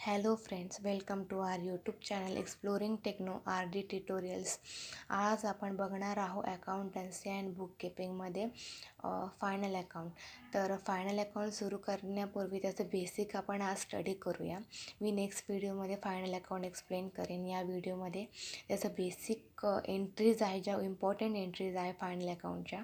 Hello friends, welcome to our YouTube channel exploring techno R D tutorials. आज आपण बघणार आहोत अकाउंटन्सी अँड बुक किपिंगमध्ये फायनल अकाउंट. तर फायनल अकाउंट सुरू करण्यापूर्वी त्याचं बेसिक आपण आज स्टडी करूया. मी नेक्स्ट व्हिडिओमध्ये फायनल अकाउंट एक्सप्लेन करेन. या व्हिडिओमध्ये त्याचं बेसिक एंट्रीज आहे, ज्या इम्पॉर्टंट एंट्रीज आहे फायनल अकाउंटच्या,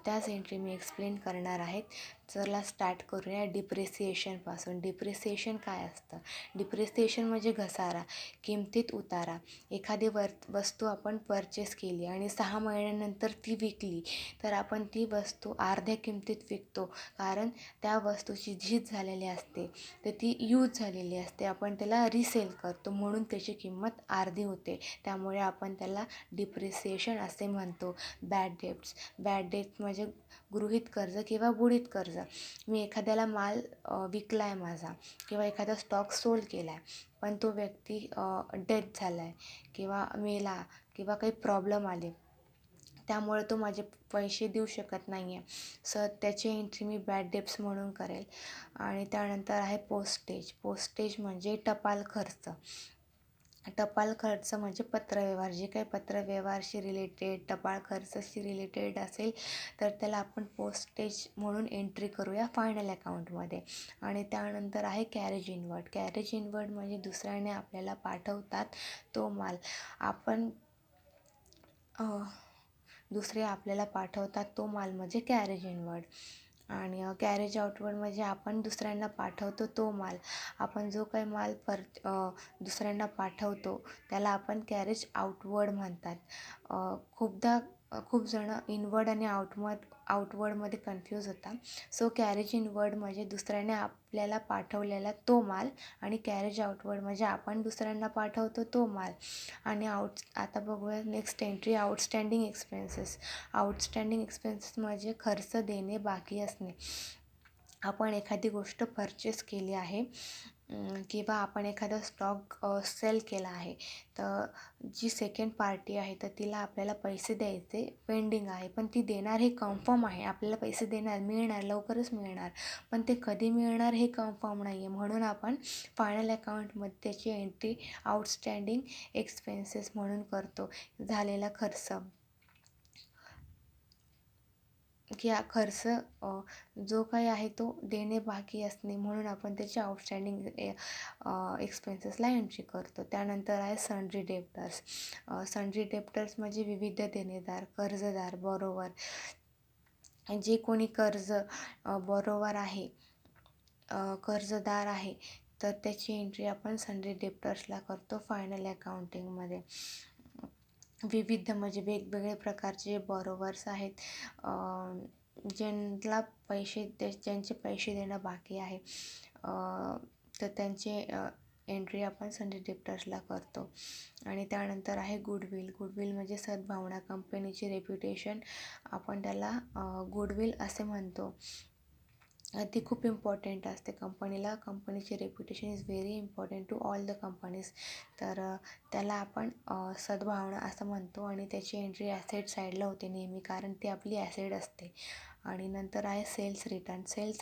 त्याच एंट्री मी एक्सप्लेन करणार आहेत. चला स्टार्ट करूया डिप्रिसिएशनपासून. डिप्रिसिएशन काय असतं? डिप्रिसिएशन म्हणजे घसारा, किमतीत उतारा. एखादी वस्तू आपण परचेस केली आणि 6 महिन्यानंतर ती विकली तर आपण ती वस्तू अर्ध्या किमतीत विकतो, कारण त्या वस्तूची झीज झालेली असते, तर ती यूज झालेली असते. आपण त्याला रिसेल करतो, म्हणून त्याची किंमत अर्धी होते. त्यामुळे आपण त्याला डिप्रिसिएशन असे म्हणतो. बॅड डेट्स म्हणजे गृहीत कर्ज किंवा बुडीत कर्ज. मी एखाद्याला माल विकला आहे माझा, किंवा एखादा स्टॉक सोल्ड केला आहे, पण तो व्यक्ती डेथ झाला आहे किंवा मेला किंवा काही प्रॉब्लेम आले, त्यामुळे तो माझे पैसे देऊ शकत नाही आहे, त्याची एंट्री मी बॅड डेब्ट्स म्हणून करेल. आणि त्यानंतर आहे पोस्टेज म्हणजे टपाल खर्च. टपाल खर्च म्हणजे पत्रव्यवहार. जे काही पत्रव्यवहारशी रिलेटेड, टपाल खर्चाशी रिलेटेड असेल तर त्याला आपण पोस्टेज म्हणून एंट्री करूया फायनल अकाउंटमध्ये. आणि त्यानंतर आहे कॅरेज इनवर्ड म्हणजे दुसऱ्याने आपल्याला पाठवतात तो माल. दुसरे आपल्याला पाठवतात तो माल म्हणजे कॅरेज इनवर्ड. आणि कॅरेज आउटवर्ड म्हणजे आपण दुसऱ्यांना पाठवतो तो माल. आपण जो काही माल दुसऱ्यांना पाठवतो त्याला आपण कॅरेज आउटवर्ड म्हणतात. खूप जण इनवर्ड आणि आउटवर्डमध्ये कन्फ्यूज होतात. सो कॅरेज इनवर्ड म्हणजे दुसऱ्याने आपल्याला पाठवलेला तो माल, आणि कॅरेज आउटवर्ड म्हणजे आपण दुसऱ्यांना पाठवतो तो माल. आणि आता बघूया नेक्स्ट एंट्री, आउटस्टँडिंग एक्सपेन्सेस म्हणजे खर्च देणे बाकी असणे. आपण एखादी गोष्ट परचेस केली आहे किंवा आपण एखादा स्टॉक सेल केला आहे, तर जी सेकंड पार्टी आहे तर तिला आपल्याला पैसे द्यायचे पेंडिंग आहे, पण ती देणार हे कन्फर्म आहे. आपल्याला पैसे मिळणार, लवकरच मिळणार, पण ते कधी मिळणार हे कन्फर्म नाही आहे. म्हणून आपण फायनल अकाउंटमध्ये त्याची एंट्री आउटस्टँडिंग एक्सपेन्सेस म्हणून करतो. झालेला खर्च की हा खर्च जो काही आहे तो देणे बाकी असणे, म्हणून आपण त्याचे आउटस्टँडिंग एक्सपेन्सेसला एंट्री करतो. त्यानंतर आहे सन्ड्री डेप्टर्स म्हणजे विविध देणेदार, कर्जदार, बॉरोवर. जे कोणी बॉरोवर आहे, कर्जदार आहे, तर त्याची एंट्री आपण सन्ड्री डेप्टर्सला करतो फायनल अकाउंटिंगमध्ये. विविध म्हणजे वेगवेगळे प्रकारचे बॉरोवर्स आहेत, ज्यांचे पैसे देणं बाकी आहे, तर त्यांचे एंट्री आपण सन्ड्री डेप्टर्सला करतो. आणि त्यानंतर आहे गुडविल म्हणजे सद्भावना, कंपनीची रेप्युटेशन, आपण त्याला गुडविल असे म्हणतो. ती खूप इम्पॉर्टंट असते कंपनीला. कंपनीची reputation is very important to all the companies. तर त्याला आपण सद्भावना असं म्हणतो. आणि त्याची एंट्री ॲसेट साईडला होते नेहमी, कारण ती आपली ॲसेट असते. आणि नंतर आहे सेल्स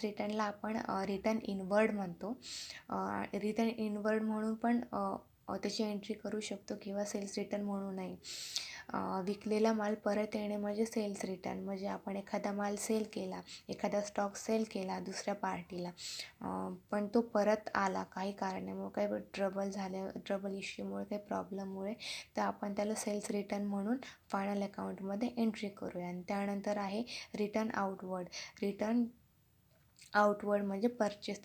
रिटर्नला आपण रिटर्न इनवर्ड म्हणतो. रिटर्न इनवर्ड म्हणून पण त्याची एंट्री करू शकतो, किंवा सेल्स रिटर्न म्हणूनही. विकलेला माल परत येणे म्हणजे सेल्स रिटर्न. म्हणजे आपण एखादा माल सेल केला, एखादा स्टॉक सेल केला दुसऱ्या पार्टीला, पण तो परत आला काही कारणामुळे, काही ट्रबल इश्यूमुळे, काही प्रॉब्लेममुळे, तर आपण त्याला सेल्स रिटर्न म्हणून फायनल अकाउंटमध्ये एंट्री करूया. आणि त्यानंतर आहे रिटर्न आउटवर्ड म्हणजे परचेस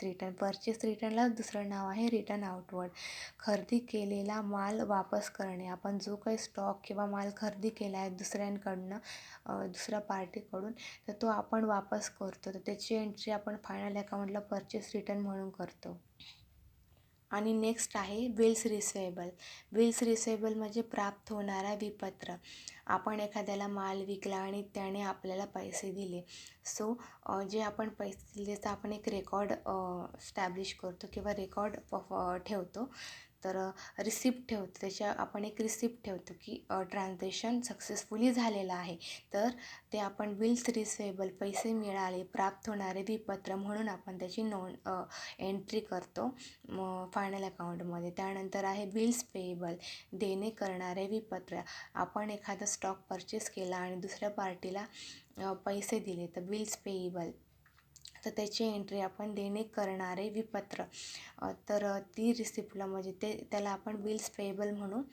रिटर्नला दुसरं नाव आहे रिटर्न आउटवर्ड. खरेदी केलेला माल वापस करणे. आपण जो काही स्टॉक किंवा माल खरेदी केला आहे दुसऱ्यांकडनं, दुसऱ्या पार्टीकडून, तर तो आपण वापस करतो, तर त्याची एंट्री आपण फायनल अकाउंटला परचेस रिटर्न म्हणून करतो. आणि नेक्स्ट आहे बिल्स रिसिवेबल म्हणजे प्राप्त होणारा विपत्र. आपण एखाद्याला माल विकला आणि त्याने आपल्याला पैसे दिले, सो जे आपण पैसे दिले तर आपण एक रेकॉर्ड स्टॅब्लिश करतो किंवा रेकॉर्ड ठेवतो. तर रिसिप्ट ठेवतो, त्याच्या आपण एक रिसिप्ट ठेवतो की ट्रान्झॅक्शन सक्सेसफुली झालेलं आहे. तर ते आपण बिल्स रिसिवेबल, पैसे मिळाले, प्राप्त होणारे विपत्र म्हणून आपण त्याची नोंद एंट्री करतो फायनल अकाउंटमध्ये. त्यानंतर आहे बिल्स पेएबल, देणे करणारे विपत्र. आपण एखादा स्टॉक परचेस केला आणि दुसऱ्या पार्टीला पैसे दिले तर बिल्स पेएबल, तर त्याची एंट्री आपण देणे करणारे विपत्र. तर ती रिसिप्टला म्हणजे त्याला आपण बिल्स पेएबल म्हणून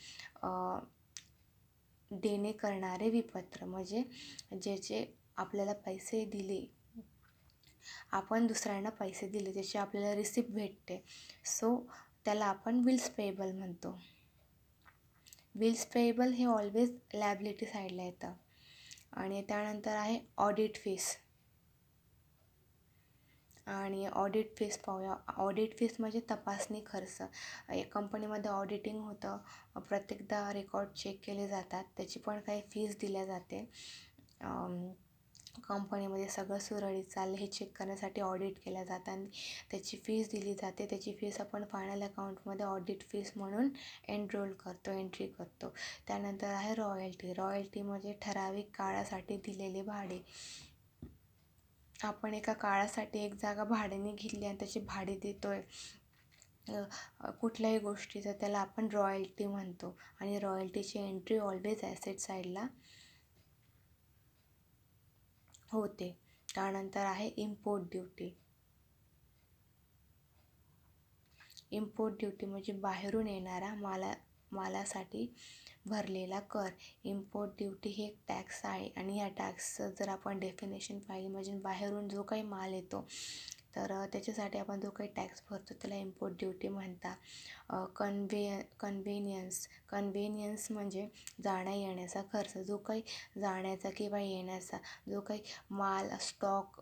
देणे करणारे विपत्र, म्हणजे ज्याचे आपल्याला पैसे दिले, आपण दुसऱ्यांना पैसे दिले त्याची आपल्याला रिसिप्ट भेटते, सो त्याला आपण बिल्स पेएबल म्हणतो. बिल्स पेएबल हे ऑलवेज लॅबिलिटी साईडला येतं. आणि त्यानंतर आहे ऑडिट फीस. आणि ऑडिट फीस पाहूया. ऑडिट फीस म्हणजे तपासणी खर्च. कंपनीमध्ये ऑडिटिंग होतं, प्रत्येकदा रेकॉर्ड चेक केले जातात, त्याची पण काही फीस दिल्या जाते. कंपनीमध्ये सगळं सुरळीत चाललं हे चेक करण्यासाठी ऑडिट केल्या जातं आणि त्याची फीस दिली जाते. त्याची फीस आपण फायनल अकाउंटमध्ये ऑडिट फीस म्हणून एंट्री करतो. त्यानंतर आहे रॉयल्टी. रॉयल्टी म्हणजे ठराविक काळासाठी दिलेले भाडे. आपण एका काळासाठी एक जागा भाड्याने घेतली आणि त्याची भाडे देतोय कुठल्याही गोष्टीचं, त्याला आपण रॉयल्टी म्हणतो. आणि रॉयल्टीची एंट्री ऑलवेज ॲसेट साईडला होते. त्यानंतर आहे इम्पोर्ट ड्युटी. इम्पोर्ट ड्युटी म्हणजे बाहेरून येणारा मालासाठी भरलेला कर. इम्पोर्ट ड्युटी हे एक टॅक्स आहे आणि या टॅक्सचं जर आपण डेफिनेशन पाहिली म्हणजे बाहेरून जो काही माल येतो तर त्याच्यासाठी आपण जो काही टॅक्स भरतो त्याला इम्पोर्ट ड्युटी म्हणतात. कन्व्हिनियन्स म्हणजे जाण्या येण्याचा खर्च. जो काही जाण्याचा किंवा येण्याचा जो काही माल, स्टॉक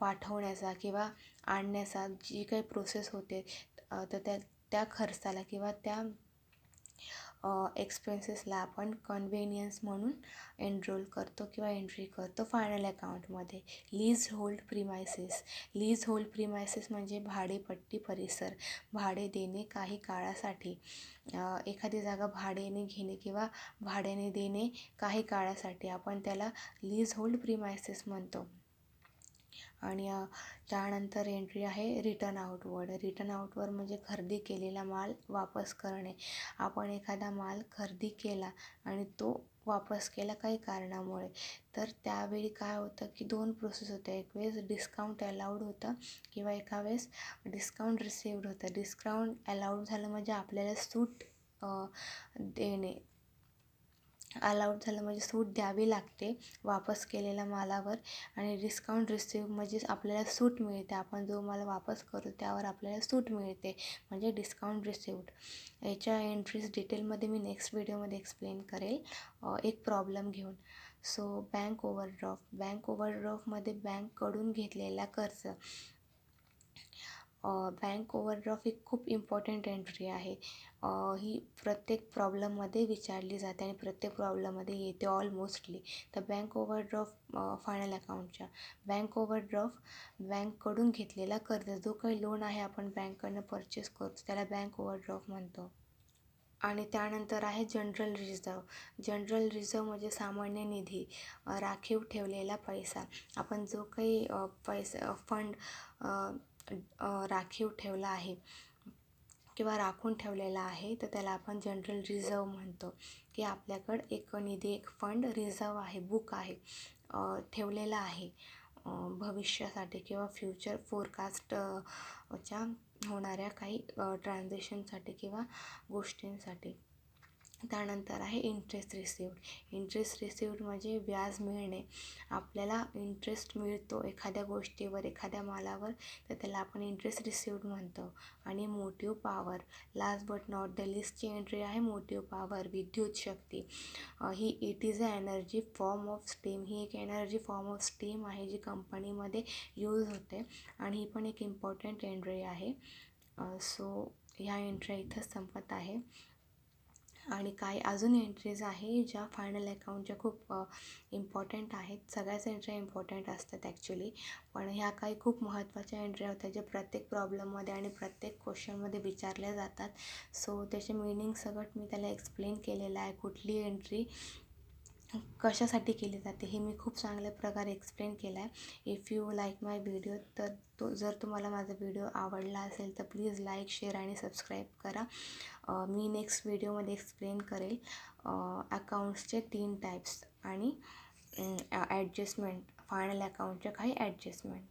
पाठवण्याचा किंवा आणण्याचा जी काही प्रोसेस होते तर त्या खर्चाला किंवा त्या एक्सपेन्सेसला आपण कन्व्हिनियन्स म्हणून एंट्री करतो फायनल अकाउंटमध्ये. लीज होल्ड प्रिमायसेस म्हणजे भाडेपट्टी परिसर. भाडे देणे काही काळासाठी. एखादी जागा भाड्याने घेणे किंवा भाड्याने देणे काही काळासाठी आपण त्याला लीज होल्ड प्रिमायसेस म्हणतो. आणि त्यानंतर एंट्री आहे रिटर्न आउटवर्ड म्हणजे खरेदी केलेला माल वापस करणे. आपण एखादा माल खरेदी केला आणि तो वापस केला काही कारणामुळे, तर त्यावेळी काय होतं की दोन प्रोसेस होत्या. एक वेळेस डिस्काउंट अलाउड होतं किंवा एका वेळेस डिस्काउंट रिसिव्ड होतं. डिस्काउंट अलाउड झालं म्हणजे आपल्याला सूट सूट द्यावी लागते वापस केलेल्या मालावर. आणि डिस्काउंट रिसिव्ह म्हणजे आपल्याला सूट मिळते, आपण जो माल वापस करू त्यावर आपल्याला सूट मिळते, म्हणजे डिस्काउंट रिसिव्ड. याच्या एंट्रीज डिटेलमध्ये मी नेक्स्ट व्हिडिओमध्ये एक्सप्लेन करेल एक प्रॉब्लेम घेऊन. सो बँक ओव्हरड्राफ्टमध्ये बँककडून घेतलेला कर्ज. बँक ओव्हरड्राफ्ट ही खूप इम्पॉर्टंट एंट्री आहे. ही प्रत्येक प्रॉब्लेममध्ये विचारली जाते आणि प्रत्येक प्रॉब्लेममध्ये येते ऑलमोस्टली. तर बँक ओव्हरड्राफ्ट फायनल अकाउंटच्या बँककडून घेतलेला कर्ज. जो काही लोन आहे आपण बँककडनं परचेस करतो त्याला बँक ओव्हरड्राफ्ट म्हणतो. आणि त्यानंतर आहे जनरल रिझर्व म्हणजे सामान्य निधी, राखीव ठेवलेला पैसा. आपण जो काही फंड राखीव ठेवला आहे किंवा राखून ठेवलेला आहे तर त्याला आपण जनरल रिझर्व म्हणतो. की आपल्याकडं एक निधी, एक फंड रिझर्व आहे, बुक आहे, ठेवलेला आहे भविष्यासाठी किंवा फ्युचर फोरकास्टच्या होणाऱ्या काही ट्रान्झॅक्शनसाठी किंवा गोष्टींसाठी. त्यानंतर आहे इंटरेस्ट रिसिव्ड म्हणजे व्याज मिळणे. आपल्याला इंटरेस्ट मिळतो एखाद्या गोष्टीवर, एखाद्या मालावर, तर त्याला आपण इंटरेस्ट रिसिव्ड म्हणतो. आणि motive power, last but not the लिस्टची एंट्री आहे मोटिव्ह पॉवर, विद्युत शक्ती. It is a energy form of steam. ही एक एनर्जी फॉर्म ऑफ स्टीम आहे जी कंपनीमध्ये यूज होते आणि ही पण एक इम्पॉर्टंट एंट्री आहे. सो ह्या एंट्री इथंच संपत आहे. आणि काही अजून एंट्रीज आहे ज्या फायनल अकाउंटच्या खूप इम्पॉर्टंट आहेत. सगळ्याच एंट्री इम्पॉर्टंट असतात ॲक्च्युली, पण ह्या काही खूप महत्त्वाच्या एंट्री होत्या ज्या प्रत्येक प्रॉब्लेममध्ये आणि प्रत्येक क्वेश्चनमध्ये विचारल्या जातात. सो त्याचे मीनिंग सगळं मी त्याला एक्सप्लेन केलेलं आहे. कुठली एंट्री कशासाठी केली जाते हे मी खूप चांगल्या प्रकारे एक्सप्लेन केलं आहे. If you like my video, तर जर तुम्हाला माझा व्हिडिओ आवडला असेल तर प्लीज लाईक, शेअर आणि सबस्क्राईब करा. मी नेक्स्ट व्हिडिओमध्ये एक्सप्लेन करेल अकाउंट्सचे 3 टाईप्स आणि ॲडजस्टमेंट, फायनल अकाउंटच्या काही ॲडजस्टमेंट.